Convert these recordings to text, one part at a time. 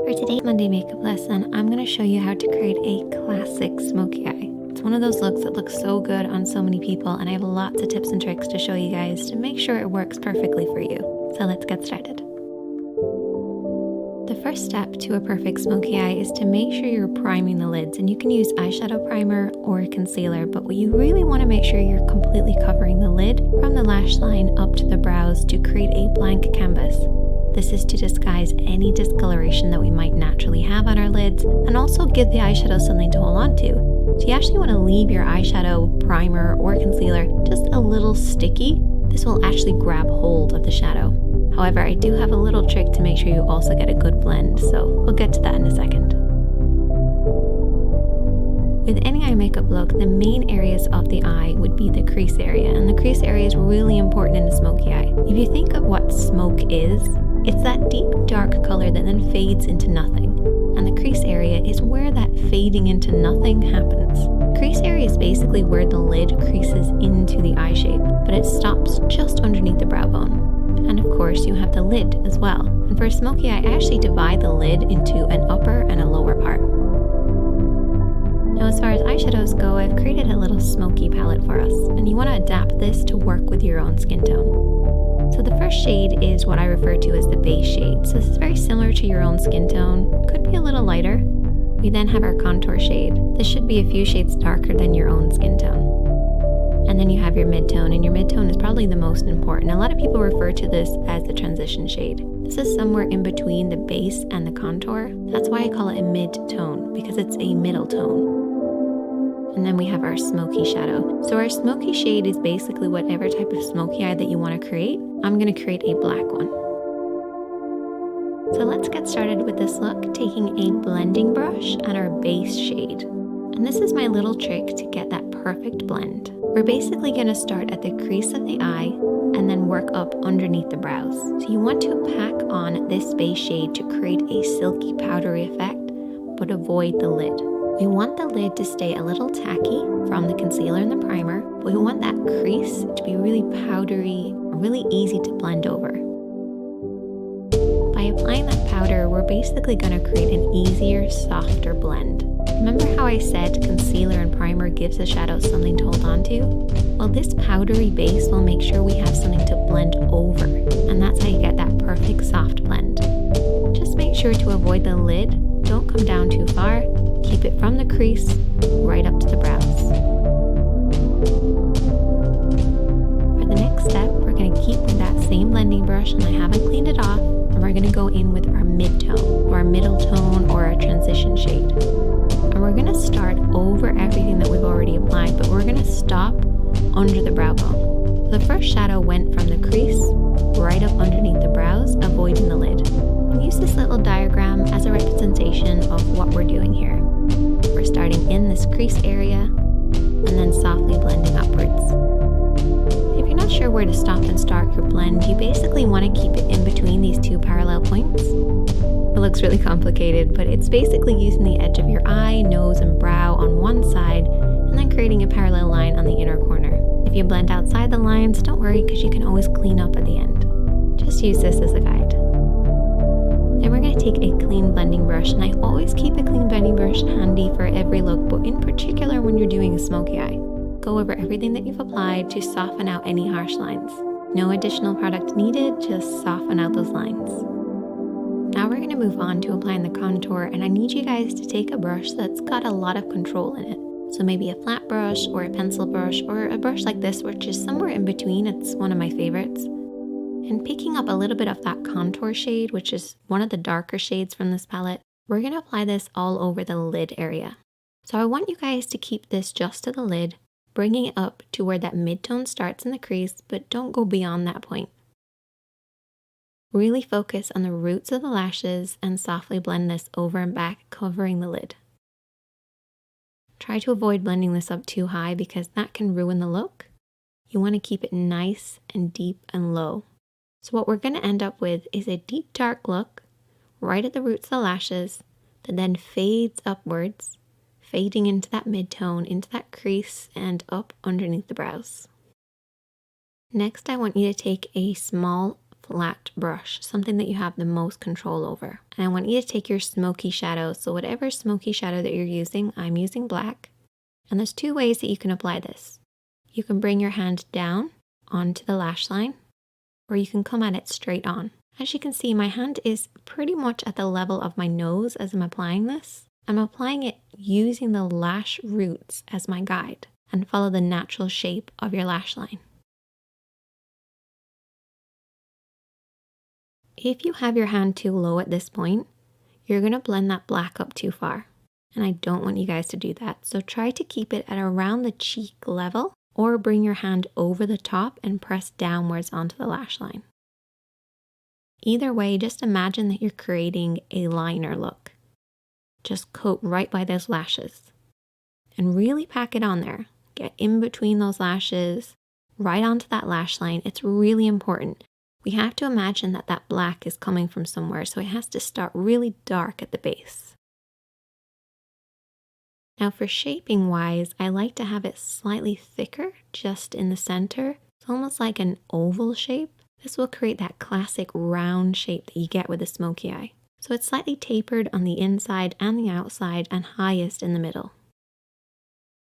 For today's Monday makeup lesson, I'm going to show you how to create a classic smoky eye. It's one of those looks that looks so good on so many people, and I have lots of tips and tricks to show you guys to make sure it works perfectly for you. So let's get started. The first step to a perfect smoky eye is to make sure you're priming the lids, and you can use eyeshadow primer or concealer, but what you really want to make sure you're completely covering the lid from the lash line up to the brows to create a blank canvas. This is to disguise any discoloration that we might naturally have on our lids and also give the eyeshadow something to hold on to. So you actually want to leave your eyeshadow primer or concealer just a little sticky. This will actually grab hold of the shadow. However, I do have a little trick to make sure you also get a good blend, so we'll get to that in a second. With any eye makeup look, the main areas of the eye would be the crease area, and the crease area is really important in a smoky eye. If you think of what smoke is, it's that deep dark color that then fades into nothing, and the crease area is where that fading into nothing happens. Crease area is basically where the lid creases into the eye shape, but it stops just underneath the brow bone. And of course you have the lid as well. And for a smoky eye, I actually divide the lid into an upper and a lower part. Now as far as eyeshadows go, I've created a little smoky palette for us, and you want to adapt this to work with your own skin tone. So the first shade is what I refer to as the base shade. So this is very similar to your own skin tone, could be a little lighter. We then have our contour shade. This should be a few shades darker than your own skin tone. And then you have your mid-tone, and your mid-tone is probably the most important. A lot of people refer to this as the transition shade. This is somewhere in between the base and the contour. That's why I call it a mid-tone, because it's a middle tone. And then we have our smoky shadow. So our smoky shade is basically whatever type of smoky eye that you want to create. I'm going to create a black one. So let's get started with this look, taking a blending brush and our base shade. And this is my little trick to get that perfect blend. We're basically going to start at the crease of the eye and then work up underneath the brows. So you want to pack on this base shade to create a silky powdery effect, but avoid the lid. We want the lid to stay a little tacky from the concealer and the primer, but we want that crease to be really powdery, really easy to blend over. By applying that powder, we're basically going to create an easier, softer blend. Remember how I said concealer and primer gives the shadow something to hold on to? Well, this powdery base will make sure we have something to blend over, and that's how you get that perfect soft blend. Just make sure to avoid the lid, don't come down too far, keep it from the crease right up to the brows. For the next step, we're going to keep with that same blending brush, and I haven't cleaned it off, and we're going to go in with our mid-tone, or our middle tone, or our transition shade. And we're going to start over everything that we've already applied, but we're going to stop under the brow bone. The first shadow went from the crease right up underneath the brows, avoiding the lid. And use this little diagram as a representation of what we're doing here. We're starting in this crease area and then softly blending upwards. If you're not sure where to stop and start your blend, you basically want to keep it in between these two parallel points. It looks really complicated, but it's basically using the edge of your eye, nose, and brow on one side, and then creating a parallel line on the inner corner. If you blend outside the lines, don't worry, because you can always clean up at the end. Just use this as a guide. Then we're going to take a clean blending brush, and I always keep a clean blending brush handy for every look, but in particular when you're doing a smoky eye. Go over everything that you've applied to soften out any harsh lines. No additional product needed, just soften out those lines. Now we're going to move on to applying the contour, and I need you guys to take a brush that's got a lot of control in it. So maybe a flat brush or a pencil brush or a brush like this, which is somewhere in between. It's one of my favorites. And picking up a little bit of that contour shade, which is one of the darker shades from this palette, we're going to apply this all over the lid area. So I want you guys to keep this just to the lid, bringing it up to where that mid-tone starts in the crease, but don't go beyond that point. Really focus on the roots of the lashes and softly blend this over and back, covering the lid. Try to avoid blending this up too high because that can ruin the look. You want to keep it nice and deep and low. So what we're going to end up with is a deep dark look right at the roots of the lashes that then fades upwards, fading into that mid-tone, into that crease, and up underneath the brows. Next, I want you to take a small flat brush, something that you have the most control over. And I want you to take your smoky shadow. So whatever smoky shadow that you're using, I'm using black. And there's two ways that you can apply this. You can bring your hand down onto the lash line, or you can come at it straight on. As you can see, my hand is pretty much at the level of my nose as I'm applying this. I'm applying it using the lash roots as my guide, and follow the natural shape of your lash line. If you have your hand too low at this point, you're going to blend that black up too far. And I don't want you guys to do that. So try to keep it at around the cheek level, or bring your hand over the top and press downwards onto the lash line. Either way, just imagine that you're creating a liner look. Just coat right by those lashes and really pack it on there. Get in between those lashes, right onto that lash line. It's really important. We have to imagine that that black is coming from somewhere, so it has to start really dark at the base. Now for shaping wise, I like to have it slightly thicker just in the center. It's almost like an oval shape. This will create that classic round shape that you get with a smoky eye. So it's slightly tapered on the inside and the outside and highest in the middle.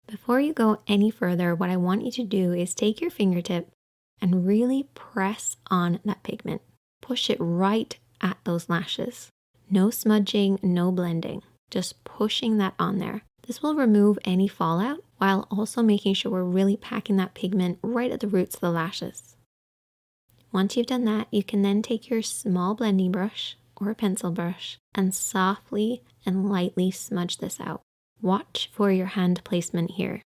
Before you go any further, what I want you to do is take your fingertip and really press on that pigment. Push it right at those lashes. No smudging, no blending, just pushing that on there. This will remove any fallout while also making sure we're really packing that pigment right at the roots of the lashes. Once you've done that, you can then take your small blending brush or a pencil brush and softly and lightly smudge this out. Watch for your hand placement here.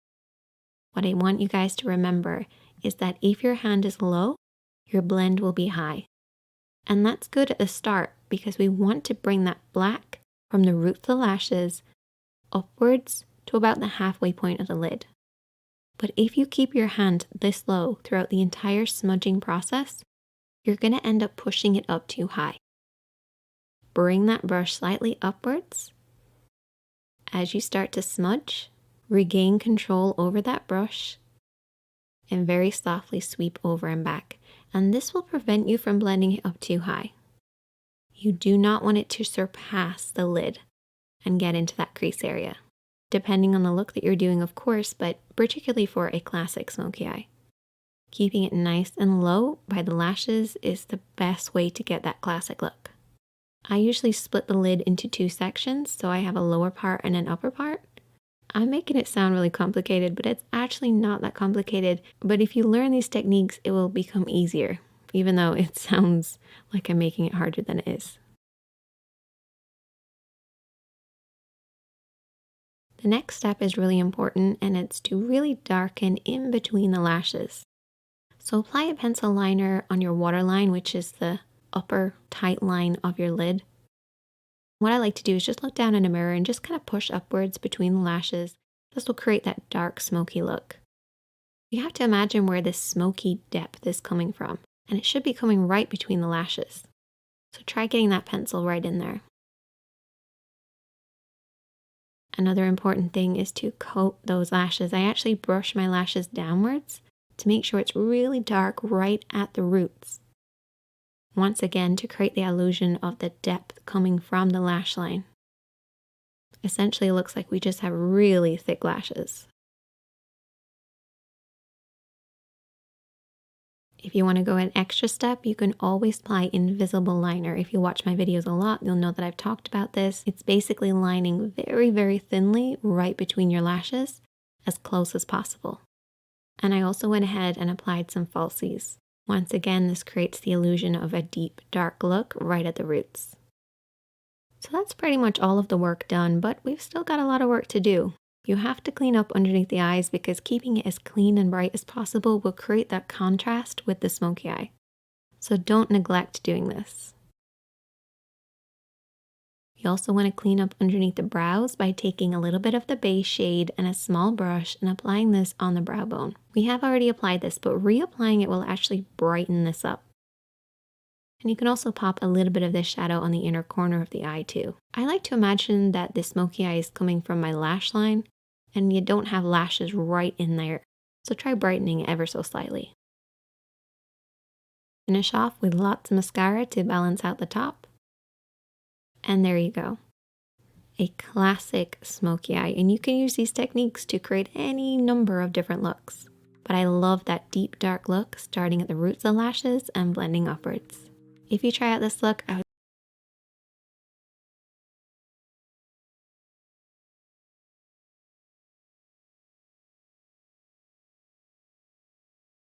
What I want you guys to remember is that if your hand is low, your blend will be high. And that's good at the start because we want to bring that black from the root of the lashes upwards to about the halfway point of the lid. But if you keep your hand this low throughout the entire smudging process, you're going to end up pushing it up too high. Bring that brush slightly upwards. As you start to smudge, regain control over that brush and very softly sweep over and back. And this will prevent you from blending it up too high. You do not want it to surpass the lid and get into that crease area, depending on the look that you're doing, of course, but particularly for a classic smoky eye. Keeping it nice and low by the lashes is the best way to get that classic look. I usually split the lid into two sections, so I have a lower part and an upper part. I'm making it sound really complicated, but it's actually not that complicated. But if you learn these techniques, it will become easier, even though it sounds like I'm making it harder than it is. The next step is really important, and it's to really darken in between the lashes. So apply a pencil liner on your waterline, which is the upper tight line of your lid. What I like to do is just look down in a mirror and just kind of push upwards between the lashes. This will create that dark smoky look. You have to imagine where this smoky depth is coming from, and it should be coming right between the lashes. So try getting that pencil right in there. Another important thing is to coat those lashes. I actually brush my lashes downwards to make sure it's really dark right at the roots. Once again, to create the illusion of the depth coming from the lash line. Essentially, it looks like we just have really thick lashes. If you want to go an extra step, you can always apply invisible liner. If you watch my videos a lot, you'll know that I've talked about this. It's basically lining very, very thinly right between your lashes, as close as possible. And I also went ahead and applied some falsies. Once again, this creates the illusion of a deep, dark look right at the roots. So that's pretty much all of the work done, but we've still got a lot of work to do. You have to clean up underneath the eyes because keeping it as clean and bright as possible will create that contrast with the smoky eye. So don't neglect doing this. You also want to clean up underneath the brows by taking a little bit of the base shade and a small brush and applying this on the brow bone. We have already applied this, but reapplying it will actually brighten this up. And you can also pop a little bit of this shadow on the inner corner of the eye too. I like to imagine that the smoky eye is coming from my lash line and you don't have lashes right in there. So try brightening it ever so slightly. Finish off with lots of mascara to balance out the top. And there you go. A classic smoky eye, and you can use these techniques to create any number of different looks. But I love that deep dark look starting at the roots of the lashes and blending upwards. If you try out this look, I would